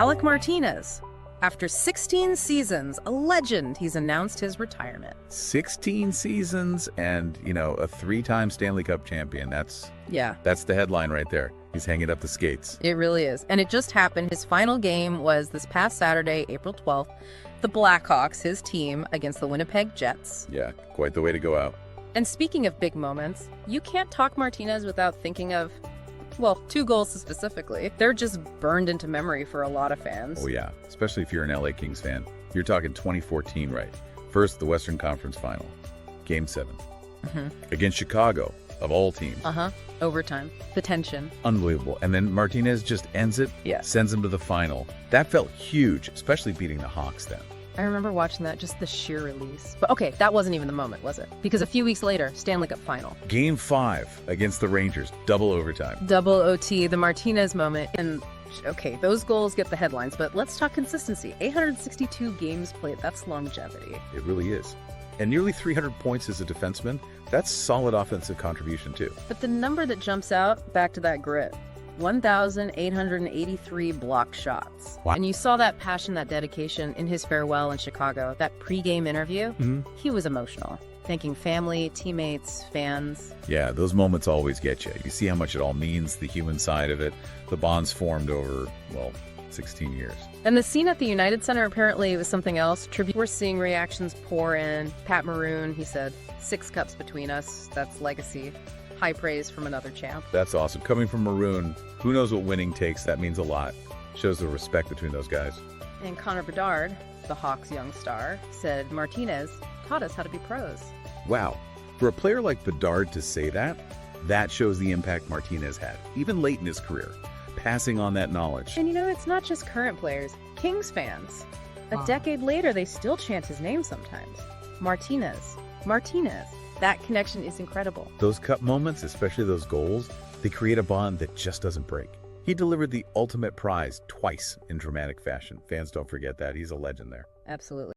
Alec Martinez. After 16 seasons, a legend, he's announced his retirement. 16 seasons and, a 3-time Stanley Cup champion. That's the headline right there. He's hanging up the skates. It really is. And it just happened. His final game was this past Saturday, April 12th. The Blackhawks, his team, against the Winnipeg Jets. Yeah, quite the way to go out. And speaking of big moments, you can't talk Martinez without thinking of, well, 2 goals specifically. They're just burned into memory for a lot of fans. Oh, yeah, especially if you're an LA Kings fan. You're talking 2014, right? First, the Western Conference Final, Game 7. Against Chicago, of all teams. Overtime. The tension. Unbelievable. And then Martinez just ends it, sends them to the final. That felt huge, especially beating the Hawks then. I remember watching that, just the sheer release. But okay, that wasn't even the moment, was it? Because a few weeks later, Stanley Cup final. Game 5 against the Rangers, double overtime. Double OT, the Martinez moment. And okay, those goals get the headlines, but let's talk consistency. 862 games played, that's longevity. It really is. And nearly 300 points as a defenseman, that's solid offensive contribution too. But the number that jumps out, back to that grit, 1,883 blocked shots. Wow. And you saw that passion, that dedication in his farewell in Chicago, that pregame interview. He was emotional, thanking family, teammates, fans. Yeah, those moments always get you. You see how much it all means, the human side of it, the bonds formed over, 16 years. And the scene at the United Center apparently was something else. We're seeing reactions pour in. Pat Maroon, he said, 6 cups between us. That's legacy. High praise from another champ. That's awesome. Coming from Maroon, who knows what winning takes? That means a lot. Shows the respect between those guys. And Connor Bedard, the Hawks' young star, said Martinez taught us how to be pros. Wow. For a player like Bedard to say that, that shows the impact Martinez had, even late in his career, passing on that knowledge. And it's not just current players, Kings fans. A decade later, they still chant his name sometimes. Martinez. Martinez. That connection is incredible. Those cup moments, especially those goals, they create a bond that just doesn't break. He delivered the ultimate prize twice in dramatic fashion. Fans don't forget that. He's a legend there. Absolutely.